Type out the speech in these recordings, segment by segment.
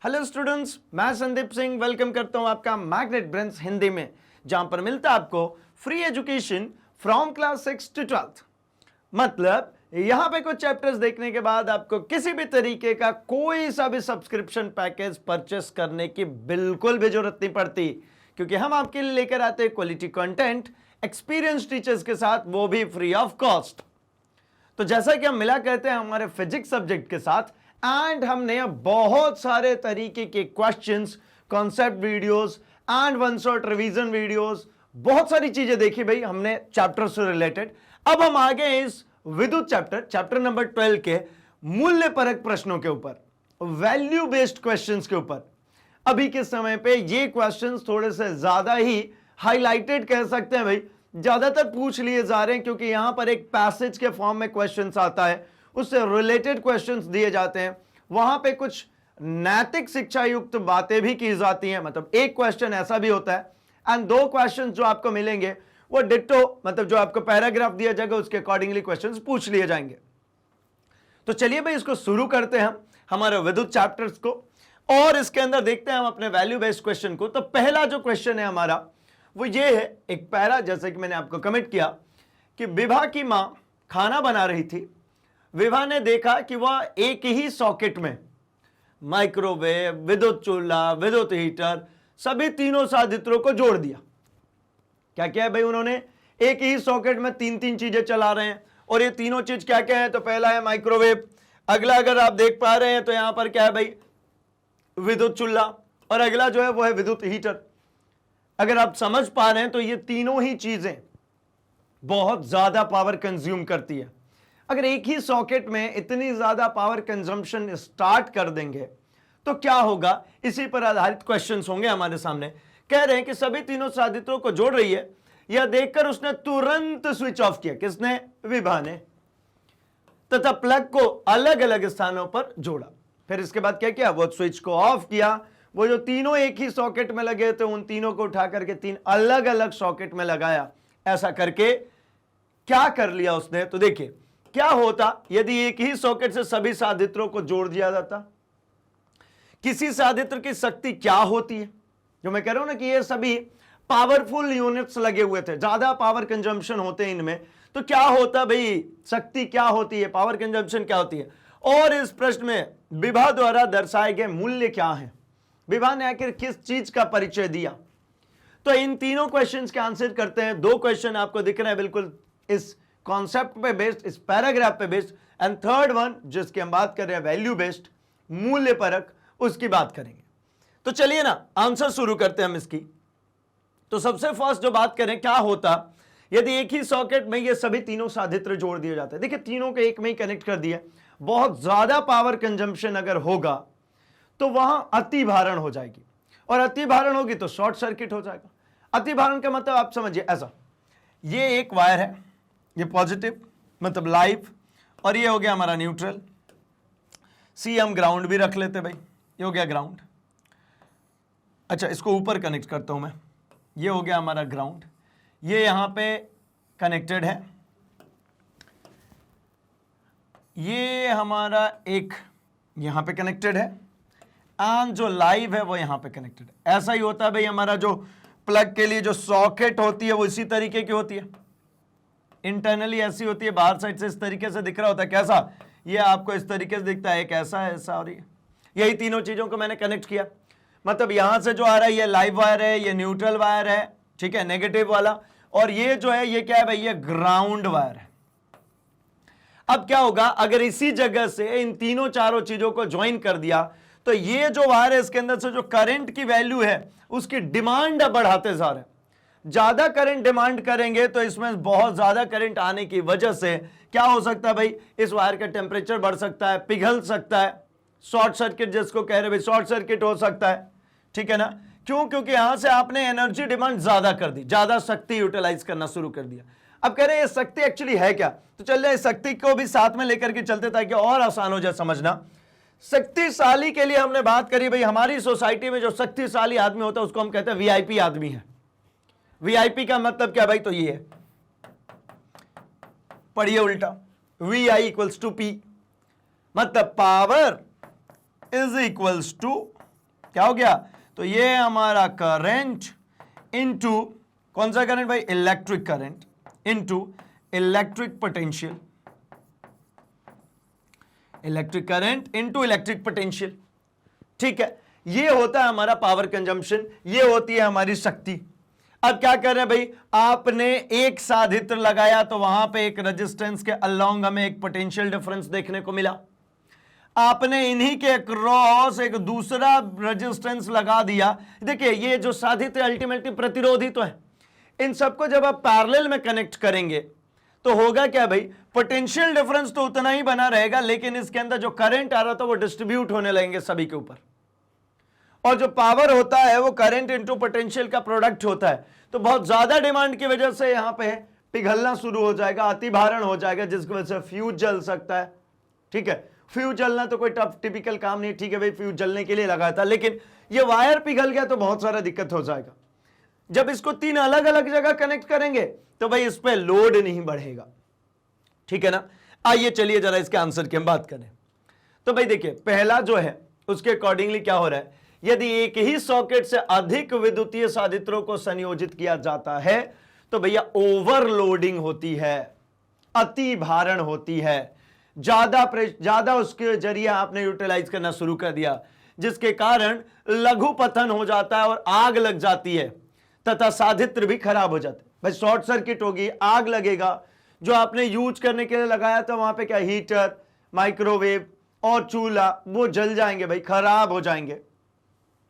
Hello students, मैं Sandeep Singh welcome करता हूं आपका मैग्नेट ब्रेन्स हिंदी में, जहां पर मिलता है आपको free education from class 6 to 12th। मतलब यहां पे कुछ चैप्टर्स देखने के बाद आपको किसी भी तरीके का कोई सा भी सब्सक्रिप्शन पैकेज परचेस करने की बिल्कुल भी जरूरत नहीं पड़ती, क्योंकि हम आपके लिए लेकर आते हैं क्वालिटी कंटेंट एक्सपीरियंस टीचर्स के साथ, वो भी फ्री ऑफ कॉस्ट। तो जैसा कि हम मिला करते हैं हमारे फिजिक्स सब्जेक्ट के साथ, एंड हमने बहुत सारे तरीके के questions, concept videos and one shot revision videos, बहुत सारी चीजें देखी भाई हमने चैप्टर से रिलेटेड। अब हम आ गए इस विद्युत चैप्टर नंबर 12 के मूल्य परक प्रश्नों के ऊपर, वैल्यू बेस्ड क्वेश्चंस के ऊपर। अभी के समय पे ये क्वेश्चंस थोड़े से ज्यादा ही हाईलाइटेड कह सकते हैं भाई, ज्यादातर पूछ लिए जा रहे हैं, क्योंकि यहां पर एक पैसेज के फॉर्म में क्वेश्चंस आता है, उससे रिलेटेड क्वेश्चंस दिए जाते हैं, वहां पे कुछ नैतिक शिक्षा युक्त बातें भी की जाती हैं। मतलब एक क्वेश्चन ऐसा भी होता है एंड दो क्वेश्चन जो आपको मिलेंगे वो डिट्टो, मतलब जो आपको पैराग्राफ दिया जाएगा उसके अकॉर्डिंगली क्वेश्चंस पूछ लिए जाएंगे। तो चलिए भाई इसको शुरू करते हैं हम हमारे विद्युत चैप्टर्स को, और इसके अंदर देखते हैं हम अपने वैल्यू बेस्ड क्वेश्चन को। तो पहला जो क्वेश्चन है हमारा वो ये है, एक पैरा, जैसे कि मैंने आपको कमेंट किया कि विभा की मां खाना बना रही थी। विभा ने देखा कि वह एक ही सॉकेट में माइक्रोवेव, विद्युत चूल्हा, विद्युत हीटर, सभी तीनों साधित्रों को जोड़ दिया। क्या क्या है भाई, उन्होंने एक ही सॉकेट में तीन तीन चीजें चला रहे हैं, और ये तीनों चीज क्या क्या है, तो पहला है माइक्रोवेव, अगला अगर आप देख पा रहे हैं तो यहां पर क्या है भाई, विद्युत चूल्हा, और अगला जो है वो है विद्युत हीटर। अगर आप समझ पा रहे हैं तो ये तीनों ही चीजें बहुत ज्यादा पावर कंज्यूम करती है। अगर एक ही सॉकेट में इतनी ज्यादा पावर कंजम्पशन स्टार्ट कर देंगे तो क्या होगा, इसी पर आधारित क्वेश्चंस होंगे हमारे सामने। कह रहे हैं कि सभी तीनों साधित्रों को जोड़ रही है, यह देखकर उसने तुरंत स्विच ऑफ किया। किसने? विभा ने। तथा प्लग को अलग अलग स्थानों पर जोड़ा। फिर इसके बाद क्या किया, वो स्विच को ऑफ किया। वो जो तीनों एक ही सॉकेट में लगे थे उन तीनों को उठा करके तीन अलग अलग सॉकेट में लगाया। ऐसा करके क्या कर लिया उसने, तो देखिए क्या होता यदि एक ही सॉकेट से सभी साधित्रों को जोड़ दिया जाता। किसी साधित्र की शक्ति क्या होती है, जो मैं कह रहा हूं ना कि ये सभी पावरफुल यूनिट्स लगे हुए थे, ज्यादा पावर कंजम्पशन होते हैं इनमें, तो क्या होता भाई, शक्ति क्या होती है, पावर कंजम्पशन क्या होती है। और इस प्रश्न में विभा द्वारा दर्शाए गए मूल्य क्या है, विभा ने आखिर किस चीज का परिचय दिया। तो इन तीनों क्वेश्चंस के आंसर करते हैं। दो क्वेश्चन आपको दिख रहे हैं बिल्कुल इस कॉन्सेप्ट पे बेस्ड, इस पैराग्राफ पे बेस्ड, एंड थर्ड वन जिसकी हम बात कर रहे हैं वैल्यू बेस्ड, मूल्य परक, उसकी बात करेंगे। तो चलिए ना आंसर शुरू करते हैं हम इसकी। तो सबसे फर्स्ट जो बात करें, क्या होता यदि एक ही सॉकेट में ये सभी तीनों साधित्र जोड़ दिए जाते हैं। देखिए तीनों को एक में ही कनेक्ट कर दिया, बहुत ज्यादा पावर कंजम्पशन अगर होगा तो वहां अति भारण हो जाएगी, और अति भारण होगी तो शॉर्ट सर्किट हो जाएगा। अति भारण का मतलब आप समझिए ऐसा, ये एक वायर है, ये पॉजिटिव मतलब लाइव, और ये हो गया हमारा न्यूट्रल। सी हम ग्राउंड भी रख लेते भाई, ये हो गया ग्राउंड। अच्छा इसको ऊपर कनेक्ट करता हूं मैं, ये हो गया हमारा ग्राउंड, ये यहां पे कनेक्टेड है, ये हमारा एक यहां पे कनेक्टेड है, एंड जो लाइव है वो यहां पे कनेक्टेड है। ऐसा ही होता है भाई, हमारा जो प्लग के लिए जो सॉकेट होती है वो इसी तरीके की होती है, इंटरनली ऐसी होती है, बाहर साइड से इस तरीके से दिख रहा होता है। कैसा, ये आपको इस तरीके से दिखता है, एक ऐसा है, ऐसा, और यही तीनों चीजों को मैंने कनेक्ट किया। मतलब यहां से जो आ रहा है ये लाइव वायर है, ये न्यूट्रल वायर है, ठीक है, नेगेटिव वाला, और ये जो है ये क्या है भाई, ये ग्राउंड वायर है। अब क्या होगा, अगर इसी जगह से इन तीनों चारों चीजों को ज्वाइन कर दिया तो ये जो वायर है इसके अंदर से जो करंट की वैल्यू है उसकी डिमांड बढ़ाते जा रहे हैं। ज्यादा करंट डिमांड करेंगे तो इसमें बहुत ज्यादा करंट आने की वजह से क्या हो सकता है भाई, इस वायर का टेम्परेचर बढ़ सकता है, पिघल सकता है, शॉर्ट सर्किट जिसको कह रहे भाई, शॉर्ट सर्किट हो सकता है, ठीक है ना। क्यों? क्योंकि यहां से आपने एनर्जी डिमांड ज्यादा कर दी, ज्यादा शक्ति यूटिलाइज करना शुरू कर दिया। अब कह रहे हैं ये शक्ति एक्चुअली है क्या, तो चल रहे शक्ति को भी साथ में लेकर के चलते ताकि और आसान हो जाए समझना। शक्तिशाली के लिए हमने बात करी भाई, हमारी सोसाइटी में जो शक्तिशाली आदमी होता है उसको हम कहते हैं वीआईपी आदमी है। वीआईपी का मतलब क्या भाई, तो ये है, पढ़िए उल्टा, V I equals to P, मतलब पावर इज इक्वल्स टू क्या हो गया, तो ये हमारा करंट इनटू कौन सा करंट भाई, electric current into electric potential, electric current into electric potential. ठीक है, ये होता है हमारा पावर कंजम्पशन, ये होती है हमारी शक्ति। अब क्या कर रहे हैं भाई, आपने एक साधित्र लगाया तो वहां पे एक रेजिस्टेंस के अलोंग हमें एक पोटेंशियल डिफरेंस देखने को मिला। आपने इन्हीं के क्रॉस एक दूसरा रेजिस्टेंस लगा दिया। देखिए ये जो साधित्र अल्टीमेटली प्रतिरोधी तो है, इन सबको जब आप पैरेलल में कनेक्ट करेंगे तो होगा क्या भाई, पोटेंशियल डिफरेंस तो उतना ही बना रहेगा, लेकिन इसके अंदर जो करंट आ रहा था वो डिस्ट्रीब्यूट होने लगेंगे सभी के ऊपर, और जो पावर होता है वो करंट इनटू पोटेंशियल का प्रोडक्ट होता है। तो बहुत ज्यादा डिमांड की वजह से यहां पे पिघलना शुरू हो जाएगा, अतिभारण हो जाएगा, जिसकी वजह से फ्यूज जल सकता है। ठीक है, फ्यूज जलना तो कोई टफ टिपिकल काम नहीं, ठीक है भाई, फ्यूज जलने के लिए लगाया था, लेकिन ये वायर पिघल गया तो बहुत सारा दिक्कत हो जाएगा। जब इसको 3 अलग अलग जगह कनेक्ट करेंगे तो भाई इस पे लोड नहीं बढ़ेगा। ठीक है ना, आइए चलिए जरा इसके आंसर की हम बात करें। तो भाई देखिए पहला जो है उसके अकॉर्डिंगली क्या हो रहा है, यदि एक ही सॉकेट से अधिक विद्युतीय साधित्रों को संयोजित किया जाता है तो भैया ओवरलोडिंग होती है, अति भारण होती है, ज्यादा उसके जरिए आपने यूटिलाइज करना शुरू कर दिया, जिसके कारण लघु पतन हो जाता है और आग लग जाती है तथा साधित्र भी खराब हो जाते हैं। भाई शॉर्ट सर्किट होगी, आग लगेगा, जो आपने यूज करने के लिए लगाया था वहां पे क्या हीटर, माइक्रोवेव और चूल्हा वो जल जाएंगे भाई, खराब हो जाएंगे,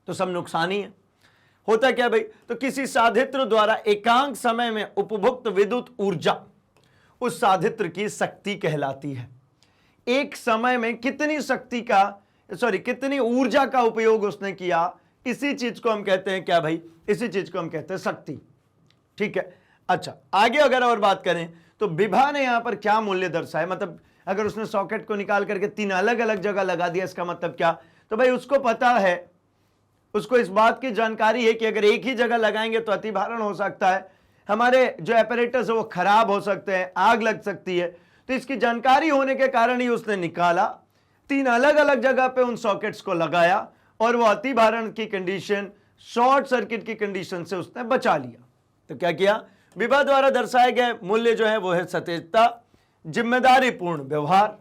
तो सब नुकसान ही है। होता क्या भाई, तो किसी साधित्र द्वारा एकांक समय में उपभुक्त विद्युत ऊर्जा उस साधित्र की शक्ति कहलाती है। एक समय में कितनी शक्ति का कितनी ऊर्जा का उपयोग उसने किया, इसी चीज को हम कहते हैं क्या भाई, इसी चीज को हम कहते हैं शक्ति। ठीक है, अच्छा आगे अगर और बात करें तो विभा ने यहां पर क्या मूल्य दर्शाया, मतलब अगर उसने सॉकेट को निकाल करके 3 अलग अलग जगह लगा दिया, इसका मतलब क्या, तो भाई उसको पता है, उसको इस बात की जानकारी है कि अगर एक ही जगह लगाएंगे तो अतिभारण हो सकता है, हमारे जो एपरेटस है वो खराब हो सकते हैं, आग लग सकती है। तो इसकी जानकारी होने के कारण ही उसने निकाला, 3 अलग अलग जगह पे उन सॉकेट्स को लगाया और वो अतिभारण की कंडीशन, शॉर्ट सर्किट की कंडीशन से उसने बचा लिया। तो क्या किया, विभा द्वारा दर्शाए गए मूल्य जो है वो है सतेजता, जिम्मेदारी पूर्ण व्यवहार।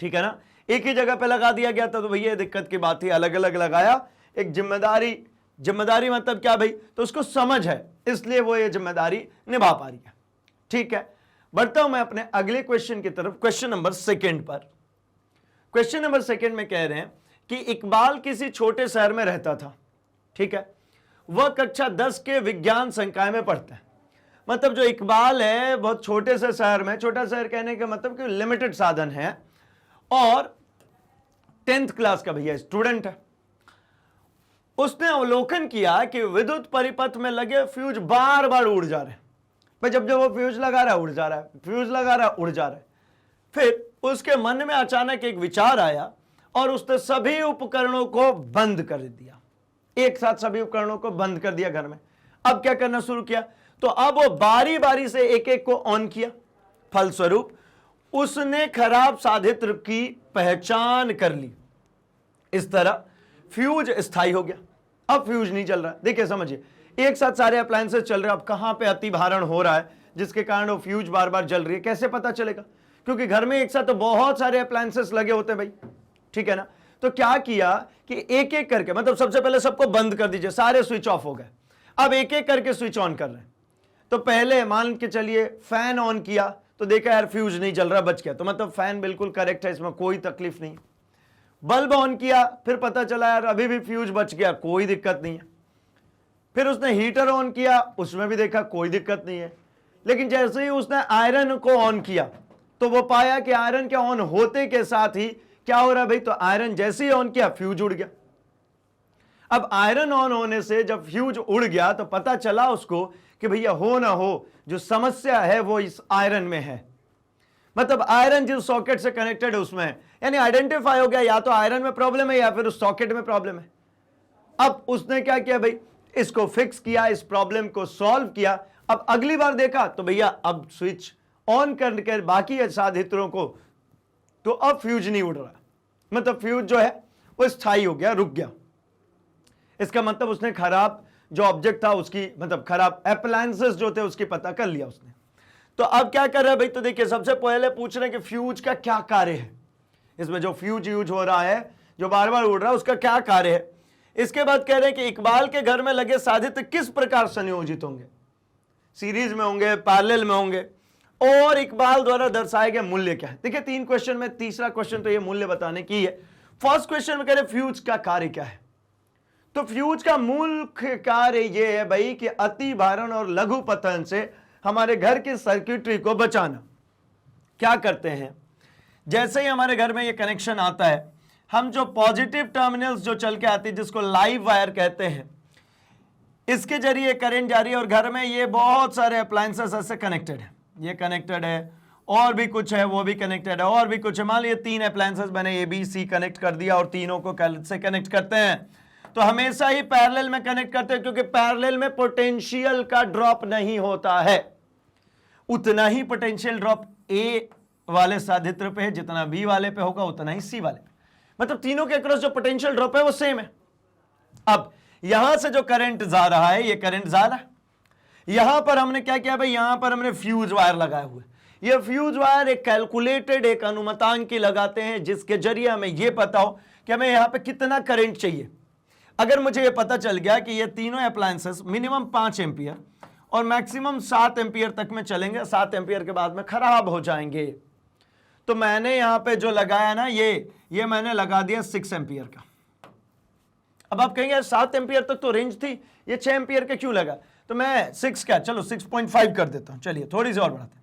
ठीक है ना, एक ही जगह पे लगा दिया गया था तो भैया दिक्कत की बात थी, अलग अलग लगाया, एक जिम्मेदारी मतलब क्या भाई, तो उसको समझ है, इसलिए वो ये जिम्मेदारी निभा पा रही है। ठीक है, बढ़ता हूं मैं अपने अगले क्वेश्चन की तरफ, क्वेश्चन नंबर 2 पर। क्वेश्चन नंबर 2 में कह रहे हैं कि इकबाल किसी छोटे शहर में रहता था। ठीक है, वह कक्षा 10 के विज्ञान संकाय में पढ़ता है। मतलब जो इकबाल है बहुत छोटे से शहर में, छोटा शहर कहने का मतलब कि लिमिटेड साधन है, और 10th क्लास का भैया स्टूडेंट है। उसने अवलोकन किया कि विद्युत परिपथ में लगे फ्यूज बार बार उड़ जा रहे हैं। भाई जब जब वो फ्यूज लगा रहा है उड़ जा रहा है, फ्यूज लगा रहा है उड़ जा रहा है। फिर उसके मन में अचानक एक विचार आया और उसने सभी उपकरणों को बंद कर दिया, एक साथ सभी उपकरणों को बंद कर दिया घर में। अब क्या करना शुरू किया, तो अब वो बारी बारी से एक एक को ऑन किया। फलस्वरूप उसने खराब साधित्र की पहचान कर ली। इस तरह फ्यूज स्थायी हो गया, अब फ्यूज नहीं चल रहा। देखिए समझिए, एक साथ सारे अप्लायंसेस चल रहे हैं, अब कहां पे अतिभारण हो रहा है जिसके कारण वो फ्यूज बार बार जल रही है, कैसे पता चलेगा, क्योंकि घर में एक साथ तो बहुत सारे अप्लायंसेस लगे होते हैं भाई। ठीक है ना, तो क्या किया कि एक एक करके, मतलब सबसे पहले सबको बंद कर दीजिए, सारे स्विच ऑफ हो गए, अब एक एक करके स्विच ऑन कर रहे हैं। तो पहले मान के चलिए फैन ऑन किया तो देखा यार फ्यूज नहीं जल रहा, बच गया, तो मतलब फैन बिल्कुल करेक्ट है, इसमें कोई तकलीफ नहीं। बल्ब ऑन किया, फिर पता चला यार अभी भी फ्यूज बच गया, कोई दिक्कत नहीं है। फिर उसने हीटर ऑन किया, उसमें भी देखा कोई दिक्कत नहीं है। लेकिन जैसे ही उसने आयरन को ऑन किया तो वो पाया कि आयरन के ऑन होते के साथ ही क्या हो रहा है भाई, तो आयरन जैसे ही ऑन किया फ्यूज उड़ गया। अब आयरन ऑन होने से जब फ्यूज उड़ गया तो पता चला उसको कि भैया हो ना हो जो समस्या है वो इस आयरन में है, मतलब आयरन जिस सॉकेट से कनेक्टेड है उसमें है, यानी आइडेंटिफाई हो गया या तो आयरन में प्रॉब्लम है या फिर उस सॉकेट में प्रॉब्लम है। अब उसने क्या किया भाई, इसको फिक्स किया, इस प्रॉब्लम को सॉल्व किया। अब अगली बार देखा तो भैया अब स्विच ऑन करके बाकी साधित्रों को, तो अब फ्यूज नहीं उड़ रहा, मतलब फ्यूज जो है वो स्थायी हो गया, रुक गया। इसका मतलब उसने खराब जो ऑब्जेक्ट था उसकी, मतलब खराब अप्लायंसेस जो थे उसकी पता कर लिया उसने। तो अब क्या कर रहा है भाई, तो देखिए सबसे पहले पूछ रहे हैं कि फ्यूज का क्या कार्य है, इसमें जो फ्यूज यूज हो रहा है, जो बार बार उड़ रहा है, उसका क्या कार्य है। इसके बाद कह रहे हैं कि इकबाल के घर में लगे साधित्र किस प्रकार संयोजित होंगे, सीरीज में होंगे, पैरेलल में होंगे, और इकबाल द्वारा दर्शाए गए मूल्य क्या है। देखिए 3 क्वेश्चन में तीसरा क्वेश्चन तो ये मूल्य बताने की है। फर्स्ट क्वेश्चन में कह रहे फ्यूज का कार्य क्या है। तो फ्यूज का मूल कार्य ये है भाई कि अति भारण और लघु पतन से हमारे घर की सर्किटरी को बचाना। क्या करते हैं, जैसे ही हमारे घर में ये कनेक्शन आता है, हम जो पॉजिटिव टर्मिनल्स जो चल के आती है, जिसको लाइव वायर कहते हैं, इसके जरिए करंट जारी है और घर में ये बहुत सारे अप्लायंसेस ऐसे कनेक्टेड है, ये कनेक्टेड है, और भी कुछ है वो भी कनेक्टेड है, और भी कुछ है। मान लीजिए 3 अप्लायंसेस मैंने ए बी सी कनेक्ट कर दिया और तीनों को से कनेक्ट करते हैं, तो हमेशा ही पैरेलल में कनेक्ट करते हैं, क्योंकि पैरेलल में पोटेंशियल का ड्रॉप नहीं होता है। उतना ही पोटेंशियल ड्रॉप ए वाले साधित्र पे है जितना बी वाले पे होगा, उतना ही सी वाले पे, मतलब तीनों के अक्रॉस जो पोटेंशियल ड्रॉप है वो सेम है। अब यहां से जो करंट जा रहा है, ये करंट जा रहा है, यहां पर हमने क्या किया भाई, यहां पर हमने फ्यूज वायर लगाए हुए। ये फ्यूज वायर एक कैलकुलेटेड, एक अनुमतांक की लगाते हैं, जिसके जरिए हमें यह पता हो कि हमें यहां पे कितना करंट चाहिए। अगर मुझे यह पता चल गया कि ये तीनों अप्लायंसेस मिनिमम 5 एम्पियर और मैक्सिमम 7 एम्पियर तक में चलेंगे, 7 एम्पियर के बाद में खराब हो जाएंगे, तो मैंने यहां पे जो लगाया ना, ये मैंने लगा दिया 6 एम्पियर का। अब आप कहेंगे 7 एम्पियर तक तो रेंज थी, ये 6 एम्पियर का क्यों लगा, तो मैं 6 क्या, चलो 6.5 कर देता हूं, चलिए थोड़ी सी और बढ़ाते हैं।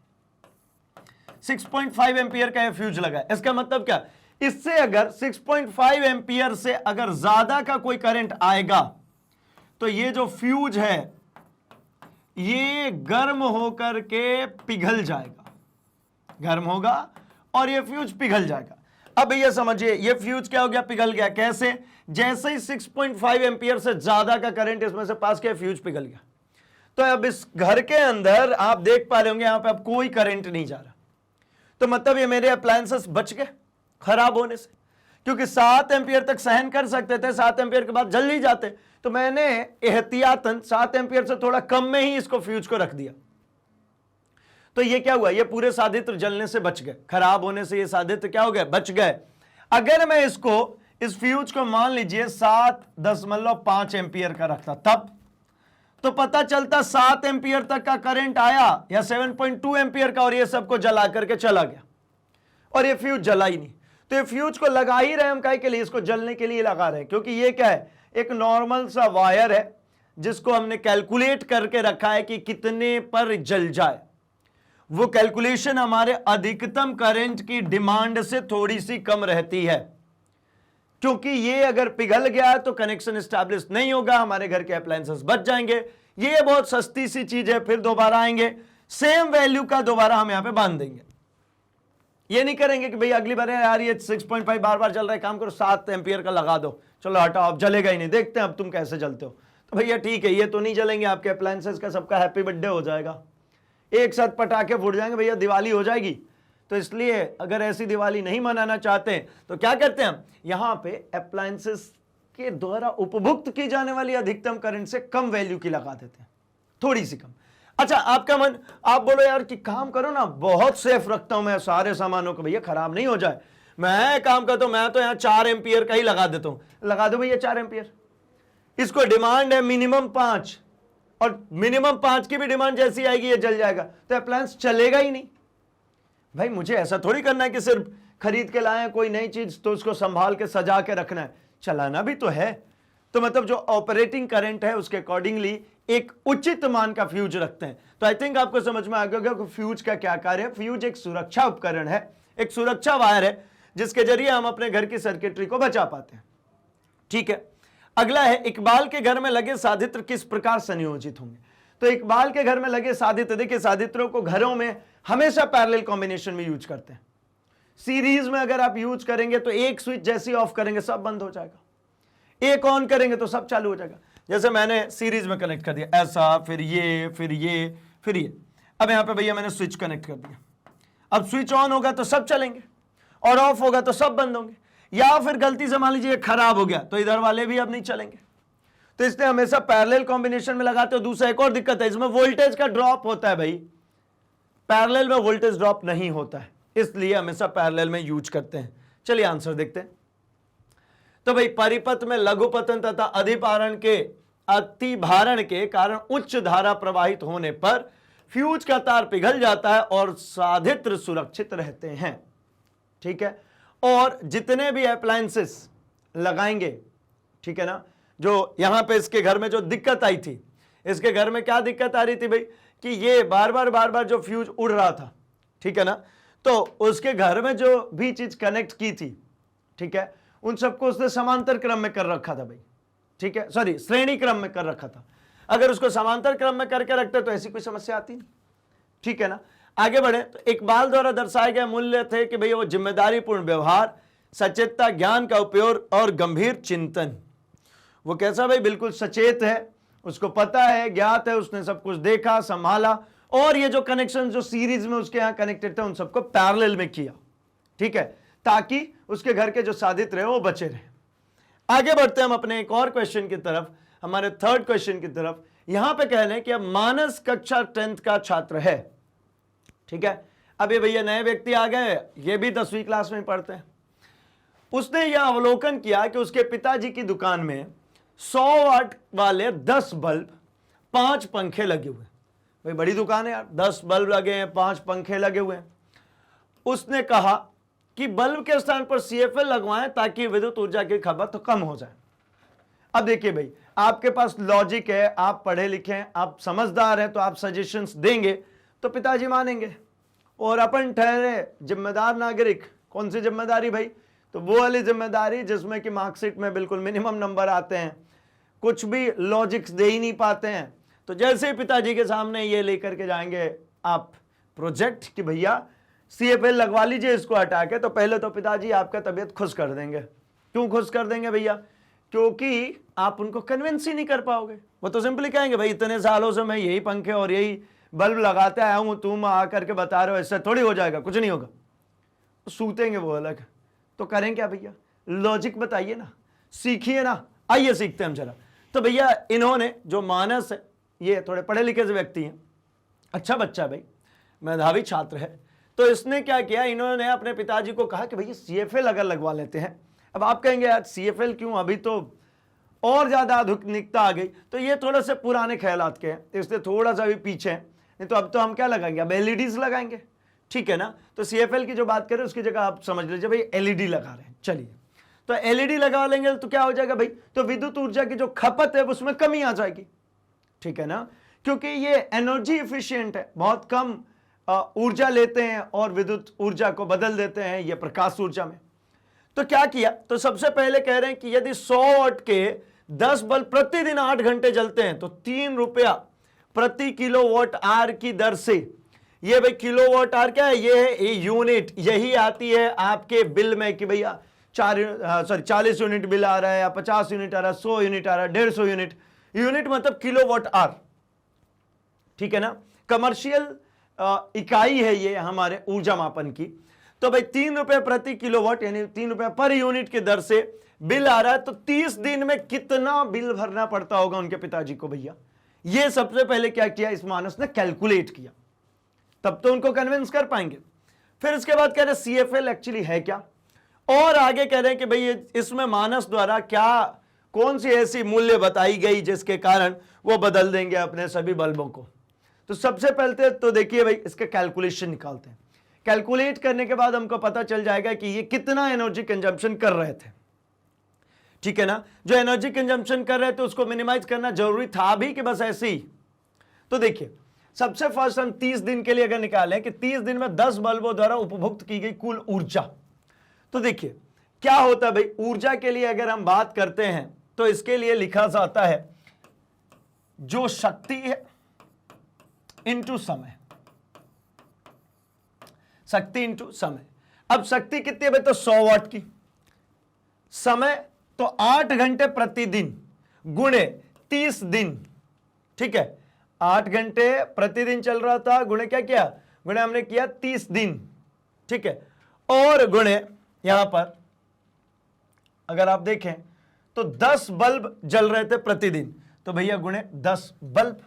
6.5 एम्पियर का ये फ्यूज लगा है। इसका मतलब क्या, इससे अगर 6.5 एम्पियर से अगर ज्यादा का कोई करंट आएगा तो ये जो फ्यूज है ये गर्म होकर के पिघल जाएगा, गर्म होगा और ये फ्यूज पिघल जाएगा। अब ये समझिए, ये फ्यूज क्या हो गया, पिघल गया। कैसे, जैसे ही 6.5 एम्पियर से ज्यादा का करंट इसमें से पास किया, फ्यूज पिघल गया। तो अब इस घर के अंदर आप देख पा रहे होंगे यहां पे अब कोई करंट नहीं जा रहा, तो मतलब ये मेरे अप्लायंसेस बच गए खराब होने से, क्योंकि 7 एम्पियर तक सहन कर सकते थे, 7 एम्पियर के बाद जल ही जाते। तो मैंने एहतियातन 7 एम्पियर से थोड़ा कम में ही इसको फ्यूज को रख दिया। तो ये क्या हुआ, ये पूरे साधित्र जलने से बच गए, खराब होने से ये साधित्र क्या हो गए, बच गए। अगर मैं इसको, इस फ्यूज को मान लीजिए 7.5 एम्पियर का रखता तब, तो पता चलता 7 एम्पियर तक का करंट आया या 7.2 एम्पियर का, और ये सबको जला करके चला गया और ये फ्यूज जला ही नहीं। तो ये फ्यूज को लगा ही रहे हम, काहे के लिए, इसको जलने के लिए लगा रहे हैं, क्योंकि ये क्या है, एक नॉर्मल सा वायर है जिसको हमने कैलकुलेट करके रखा है कि कितने पर जल जाए। वो कैलकुलेशन हमारे अधिकतम करंट की डिमांड से थोड़ी सी कम रहती है, क्योंकि ये अगर पिघल गया तो कनेक्शन स्टैब्लिश नहीं होगा, हमारे घर के अप्लायंसेस बच जाएंगे। ये बहुत सस्ती सी चीज है, फिर दोबारा आएंगे सेम वैल्यू का दोबारा हम यहां पे बांध देंगे। ये नहीं करेंगे कि भाई अगली बार यार ये 6.5 बार बार चल रहा है, काम करो 7 एम्पियर का लगा दो, चलो हटाओ, अब जलेगा ही नहीं, देखते हैं अब तुम कैसे जलते हो। तो भैया ठीक है, ये तो नहीं जलेंगे, आपके अप्लायंसेस का सबका हैप्पी बर्थडे हो जाएगा, एक साथ पटाखे फूट जाएंगे, भैया दिवाली हो जाएगी। तो इसलिए अगर ऐसी दिवाली नहीं मनाना चाहते तो क्या करते हैं हम, यहां पे अप्लायंसेस के द्वारा उपभुक्त की जाने वाली अधिकतम करंट से कम वैल्यू की लगा देते हैं, थोड़ी सी कम। अच्छा, आपका मन, आप बोलो यार कि काम करो ना, बहुत सेफ रखता हूं मैं सारे सामानों को, भैया खराब नहीं हो जाए, मैं काम करता हूं, मैं तो यहां 4 एम्पियर का ही लगा देता हूं। लगा दो भैया 4 एम्पियर, इसको डिमांड है मिनिमम 5, और मिनिमम 5 की भी डिमांड जैसी आएगी ये जल जाएगा, तो अप्लायंस चलेगा ही नहीं। भाई मुझे ऐसा थोड़ी करना है कि सिर्फ खरीद के लाए कोई नई चीज तो उसको संभाल के सजा के रखना है, चलाना भी तो है। तो मतलब जो ऑपरेटिंग करंट है उसके अकॉर्डिंगली एक उचित मान का फ्यूज रखते हैं। तो आई थिंक आपको समझ में आ गया कि फ्यूज का क्या कार्य है। फ्यूज एक सुरक्षा उपकरण है, एक सुरक्षा वायर है जिसके जरिए हम अपने घर की सर्किटरी को बचा पाते हैं। ठीक है, अगला है इकबाल के घर में लगे साधित्र किस प्रकार संयोजित होंगे। तो इकबाल के घर में लगे साधित्र, देखिए साधित्रों को घरों में हमेशा पैरेलल कॉम्बिनेशन में यूज करते हैं। सीरीज में अगर आप यूज करेंगे तो एक स्विच जैसे ऑफ करेंगे सब बंद हो जाएगा, एक ऑन करेंगे तो सब चालू हो जाएगा। जैसे मैंने सीरीज में कनेक्ट कर दिया ऐसा, फिर ये, फिर ये, फिर ये। अब यहां पे भैया मैंने स्विच कनेक्ट कर दिया, अब स्विच ऑन होगा तो सब चलेंगे और ऑफ होगा तो सब बंद होंगे। या फिर गलती से मान लीजिए खराब हो गया तो इधर वाले भी अब नहीं चलेंगे। तो इसलिए हमेशा पैरेलल कॉम्बिनेशन में लगाते हो। दूसरा एक और दिक्कत है, इसमें वोल्टेज का ड्रॉप होता है भाई, पैरेलल में वोल्टेज ड्रॉप नहीं होता है, इसलिए हमेशा पैरेलल में यूज करते हैं। चलिए आंसर देखते हैं। तो भाई परिपथ में लघुपतन तथा अतिभारण के कारण उच्च धारा प्रवाहित होने पर फ्यूज का तार पिघल जाता है और साधित्र सुरक्षित रहते हैं। ठीक है, और जितने भी अप्लायंसेस लगाएंगे, ठीक है ना, जो यहां पे इसके घर में जो दिक्कत आई थी, इसके घर में क्या दिक्कत आ रही थी भाई कि ये बार बार जो फ्यूज उड़ रहा था, ठीक है ना, तो उसके घर में जो भी चीज कनेक्ट की थी, ठीक है, उन सबको उसने समांतर क्रम में कर रखा था भाई, ठीक है, सॉरी श्रेणी क्रम में कर रखा था। अगर उसको समांतर क्रम में करके रखते तो ऐसी कोई समस्या आती नहीं। ठीक है ना, आगे बढ़े तो इकबाल द्वारा दर्शाए गए मूल्य थे कि भैया वो जिम्मेदारीपूर्ण व्यवहार, सचेतता, ज्ञान का उपयोग और गंभीर चिंतन। वो कैसा भाई, बिल्कुल सचेत है, उसको पता है, ज्ञात है, उसने सब कुछ देखा, संभाला, और ये जो कनेक्शन जो सीरीज में उसके यहां कनेक्टेड थे उन सबको पैरेलल में किया। ठीक है, ताकि उसके घर के जो साधित रहे वो बचे रहे। आगे बढ़ते हैं हम अपने एक और क्वेश्चन की तरफ, हमारे थर्ड क्वेश्चन की तरफ। यहां पे कह रहे हैं कि अब मानस कक्षा 10th का छात्र है। ठीक है, अब ये भैया नए व्यक्ति आ गए, ये भी 10वीं क्लास में पढ़ते हैं। उसने यह अवलोकन किया कि उसके पिताजी की दुकान में 100 वाट वाले 10 बल्ब, 5 पंखे लगे हुए। भाई बड़ी दुकान है यार, 10 बल्ब लगे हैं, 5 पंखे लगे हुए हैं। उसने कहा कि बल्ब के स्थान पर CFL लगवाएं ताकि विद्युत ऊर्जा की खपत तो कम हो जाए। अब देखिए भाई, आपके पास लॉजिक है, आप पढ़े लिखे हैं, आप समझदार हैं, तो आप सजेशंस देंगे तो पिताजी मानेंगे। और अपन ठहरे जिम्मेदार नागरिक, कौन सी जिम्मेदारी भाई, तो वो वाली जिम्मेदारी जिसमें कि मार्कशीट में बिल्कुल मिनिमम नंबर आते हैं, कुछ भी लॉजिक्स दे ही नहीं पाते हैं। तो जैसे ही पिताजी के सामने ये लेकर के जाएंगे आप प्रोजेक्ट कि भैया CFL लगवा लीजिए इसको हटा के, तो पहले तो पिताजी आपका तबीयत खुश कर देंगे। क्यों खुश कर देंगे भैया, क्योंकि आप उनको कन्विंस ही नहीं कर पाओगे। वो तो सिंपली कहेंगे भाई इतने सालों से मैं यही पंखे और यही बल्ब लगाते आया हूं, तुम आकर के बता रहे हो इससे थोड़ी हो जाएगा, कुछ नहीं होगा। तो सूतेंगे वो अलग, तो करें क्या भैया, लॉजिक बताइए ना, सीखिए ना। आइए सीखते हैं हम जरा। तो भैया इन्होंने जो मानस है, ये थोड़े पढ़े लिखे से व्यक्ति हैं, अच्छा बच्चा भाई, मेधावी छात्र है। तो इसने क्या किया, इन्होंने अपने पिताजी को कहा कि भैया CFL अगर लगवा लेते हैं। अब आप कहेंगे यार CFL क्यों, अभी तो और ज्यादा आधुनिकता आ गई। तो ये थोड़े से पुराने ख्यालात के हैं, इसलिए थोड़ा सा भी पीछे हैं। नहीं तो अब तो हम क्या लगाएंगे, अब LEDs लगाएंगे। ठीक है ना, तो CFL की जो बात करें उसकी जगह आप समझ लीजिए भाई LED लगा रहे हैं। चलिए, तो LED लगा लेंगे तो क्या हो जाएगा भाई, तो विद्युत ऊर्जा की जो खपत है उसमें कमी आ जाएगी। ठीक है ना, क्योंकि ये एनर्जी एफिशिएंट है, बहुत कम ऊर्जा लेते हैं और विद्युत ऊर्जा को बदल देते हैं ये प्रकाश ऊर्जा में। तो क्या किया, तो सबसे पहले कह रहे हैं कि यदि 100 वाट के 10 बल्ब प्रतिदिन 8 घंटे जलते हैं तो 3 रुपया प्रति किलोवाट आवर की दर से, ये भाई किलोवाट आवर क्या है, ये है यूनिट, यही आती है आपके बिल में कि भैया 40 यूनिट बिल आ रहा है या 50 यूनिट आ रहा है, 100 यूनिट आ रहा है, 150 यूनिट। यूनिट मतलब किलोवाट आवर। ठीक है ना, कमर्शियल इकाई है ये हमारे ऊर्जा मापन की। तो भाई 3 रुपए प्रति किलोवाट यानी 3 रुपए पर यूनिट की दर से बिल आ रहा है। तो 30 दिन में कितना बिल भरना पड़ता होगा उनके पिताजी को भैया, ये सबसे पहले क्या किया इस मानस ने, कैलकुलेट किया, तब तो उनको कन्विंस कर पाएंगे। फिर इसके बाद कह रहे CFL एक्चुअली है क्या, और आगे कह रहे हैं कि भाई इसमें मानस द्वारा क्या, कौन सी ऐसी मूल्य बताई गई जिसके कारण वो बदल देंगे अपने सभी बल्बों को। तो सबसे पहले तो देखिए भाई इसके कैलकुलेशन निकालते हैं। कैलकुलेट करने के बाद हमको पता चल जाएगा कि ये कितना एनर्जी कंजम्पशन कर रहे थे। ठीक है ना, जो एनर्जी कंजम्पशन कर रहे थे उसको मिनिमाइज करना जरूरी था भी कि बस ऐसे ही। तो देखिए सबसे फर्स्ट हम 30 दिन के लिए अगर निकालें कि 30 दिन में 10 बल्बों द्वारा उपभोक्त की गई कुल ऊर्जा, तो देखिए क्या होता है भाई, ऊर्जा के लिए अगर हम बात करते हैं तो इसके लिए लिखा जाता है जो शक्ति है इंटू समय, शक्ति इंटू समय। अब शक्ति कितनी है भाई, तो 100 वाट की, समय तो 8 घंटे प्रतिदिन गुणे 30 दिन। ठीक है, 8 घंटे प्रतिदिन चल रहा था, गुणे क्या किया, गुणे हमने किया 30 दिन। ठीक है, और गुणे यहां पर अगर आप देखें तो 10 बल्ब जल रहे थे प्रतिदिन, तो भैया गुणे 10 बल्ब।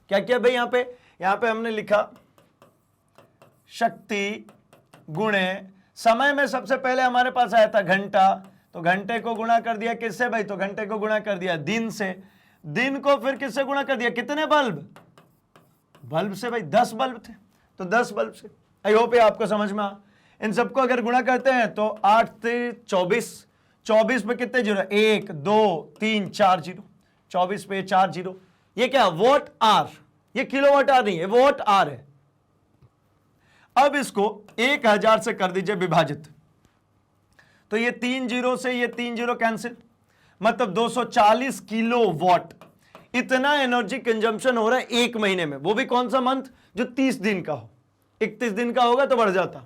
क्या किया भाई यहां पे हमने लिखा शक्ति गुणे समय में सबसे पहले हमारे पास आया था घंटा, तो घंटे को गुणा कर दिया किससे भाई, तो घंटे को गुणा कर दिया दिन से, दिन को फिर किससे गुणा कर दिया, कितने बल्ब, बल्ब से भाई 10 बल्ब थे, तो 10 बल्ब से। आई होप ये आपको समझ में आ। इन सबको अगर गुणा करते हैं तो 8 से 24, 24 पे कितने जीरो, 1 2 3 4 जीरो, 24 पे 4 जीरो। ये क्या वॉट आर, ये किलोवाट आर नहीं है, वॉट आर है। अब इसको 1000 से कर दीजिए विभाजित, तो ये 3 जीरो से ये 3 जीरो कैंसिल, मतलब 240 किलो वॉट। इतना एनर्जी कंजम्पशन हो रहा है एक महीने में, वो भी कौन सा मंथ, जो 30 दिन का हो। 31 दिन का होगा तो बढ़ जाता,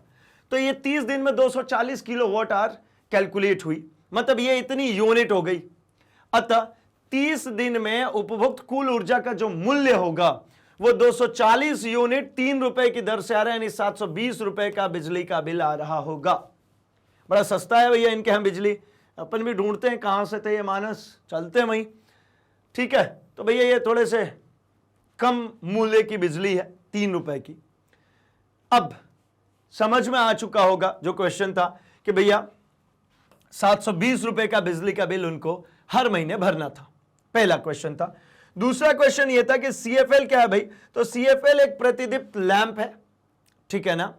तो ये 30 दिन में 240 किलो वॉट आर कैलकुलेट हुई, मतलब ये इतनी यूनिट हो गई। अतः 30 दिन में उपभोक्त कुल ऊर्जा का जो मूल्य होगा वो 240 यूनिट 3 रुपए की दर से आ रहा है, यानी 720 रुपए का बिजली का बिल आ रहा होगा। बड़ा सस्ता है भैया इनके यहाँ बिजली, अपन भी ढूंढते हैं कहां से थे ये मानस, चलते हैं वहीं, ठीक है। तो भैया ये थोड़े से कम मूल्य की बिजली है, 3 रुपए की। अब समझ में आ चुका होगा जो क्वेश्चन था कि भैया 720 रुपए का बिजली का बिल उनको हर महीने भरना था, पहला क्वेश्चन था। दूसरा क्वेश्चन यह था कि CFL क्या है भाई, तो CFL एक प्रतिदीप्त लैंप है, ठीक है ना,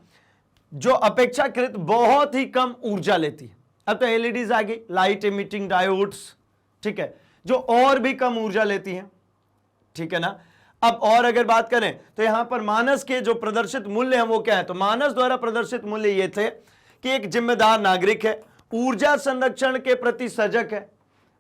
जो अपेक्षाकृत बहुत ही कम ऊर्जा लेती है। अब तो LEDs आ गई, लाइट इमिटिंग डायोड्स, ठीक है, जो और भी कम ऊर्जा लेती हैं, ठीक है ना। अब और अगर बात करें तो यहां पर मानस के जो प्रदर्शित मूल्य हैं वो क्या है, तो मानस द्वारा प्रदर्शित मूल्य ये थे कि एक जिम्मेदार नागरिक है, ऊर्जा संरक्षण के प्रति सजग है,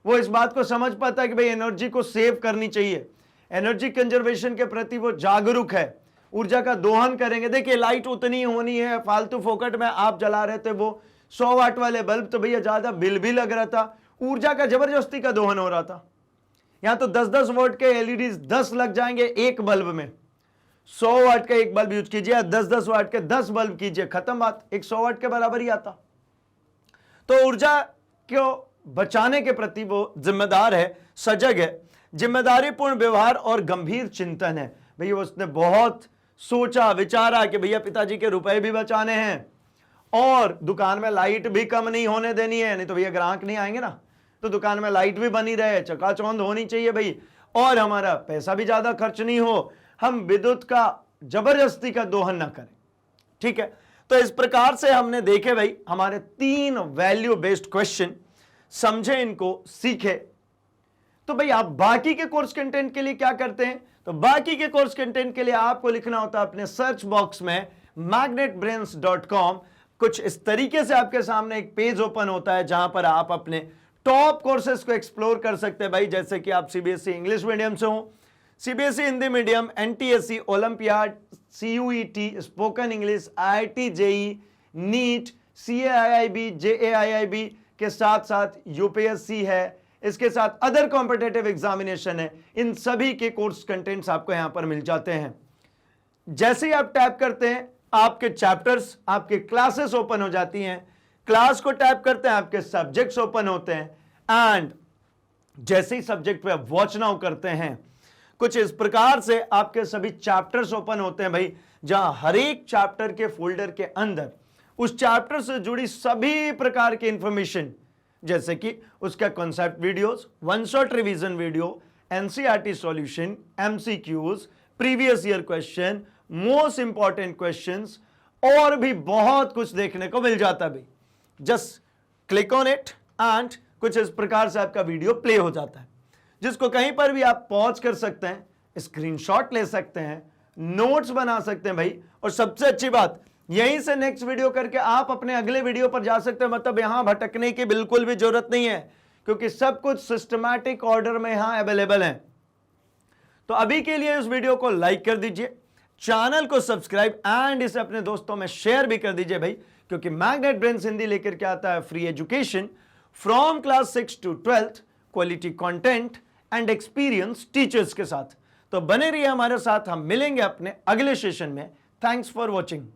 वो इस बात को समझ पाता है कि भाई एनर्जी को सेव करनी चाहिए, एनर्जी कंजर्वेशन के प्रति वो जागरूक है, ऊर्जा का दोहन करेंगे। देखिए लाइट उतनी होनी है, फालतू फोकट में आप जला रहे थे वो 100 वाट वाले बल्ब, तो भैया ज्यादा बिल भी लग रहा था, ऊर्जा का जबरदस्ती का दोहन हो रहा था। यहां तो 10-10 वाट के LEDs 10 लग जाएंगे एक बल्ब में, 100 वाट का एक बल्ब यूज कीजिए, 10-10 वाट के 10 बल्ब कीजिए, खत्म बात, 100 वाट के बराबर ही आता। तो ऊर्जा को बचाने के प्रति वो जिम्मेदार है, सजग है, जिम्मेदारीपूर्ण व्यवहार और गंभीर चिंतन है। भैया उसने बहुत सोचा विचारा कि भैया पिताजी के रुपए भी बचाने हैं और दुकान में लाइट भी कम नहीं होने देनी है, नहीं तो भैया ग्राहक नहीं आएंगे ना, तो दुकान में लाइट भी बनी रहे, चकाचौंध होनी चाहिए भाई, और हमारा पैसा भी ज्यादा खर्च नहीं हो, हम विद्युत का जबरदस्ती का दोहन ना करें, ठीक है। तो इस प्रकार से हमने देखे भाई हमारे 3 वैल्यू बेस्ड क्वेश्चन, समझे इनको, सीखे। तो भाई आप बाकी के कोर्स कंटेंट के लिए क्या करते हैं, तो बाकी के कोर्स कंटेंट के लिए आपको लिखना होता है अपने सर्च बॉक्स में magnetbrains.com। कुछ इस तरीके से आपके सामने एक पेज ओपन होता है जहां पर आप अपने टॉप कोर्सेज को एक्सप्लोर कर सकते हैं भाई, जैसे कि आप CBSE इंग्लिश मीडियम से हो, CBSE Hindi medium, NTSE, olympiad, CUET, spoken English, IIT JEE, NEET, CAIIB, JAIIB के साथ साथ UPSC है, इसके साथ अदर कॉम्पिटेटिव एग्जामिनेशन है, इन सभी के कोर्स कंटेंट्स आपको यहां पर मिल जाते हैं। जैसे ही आप टैप करते हैं आपके चैप्टर्स, आपके क्लासेस ओपन हो जाती हैं, क्लास को टैप करते हैं आपके सब्जेक्ट्स ओपन होते हैं, एंड जैसे ही सब्जेक्ट पे आप वॉच नाउ करते हैं, कुछ इस प्रकार से आपके सभी चैप्टर्स ओपन होते हैं भाई, जहां हर एक चैप्टर के फोल्डर के अंदर उस चैप्टर से जुड़ी सभी प्रकार की इंफॉर्मेशन, जैसे कि उसका concept videos, one shot revision video, NCERT solution, MCQs, previous year question, most important questions, और भी बहुत कुछ देखने को मिल जाता है भाई। Just click on it and कुछ इस प्रकार से आपका वीडियो प्ले हो जाता है, जिसको कहीं पर भी आप पॉज कर सकते हैं, स्क्रीनशॉट ले सकते हैं, नोट्स बना सकते हैं भाई, और सबसे अच्छी बात यहीं से नेक्स्ट वीडियो करके आप अपने अगले वीडियो पर जा सकते हैं, मतलब यहां भटकने की बिल्कुल भी जरूरत नहीं है, क्योंकि सब कुछ सिस्टमैटिक ऑर्डर में यहां अवेलेबल है। तो अभी के लिए इस वीडियो को लाइक कर दीजिए, चैनल को सब्सक्राइब एंड इसे अपने दोस्तों में शेयर भी कर दीजिए भाई, क्योंकि मैग्नेट ब्रेन्स हिंदी लेकर के आता है free education from class 6 to 12th, quality content and experience teachers के साथ। तो बने रहिए हमारे साथ, हम मिलेंगे अपने अगले सेशन में। Thanks for watching.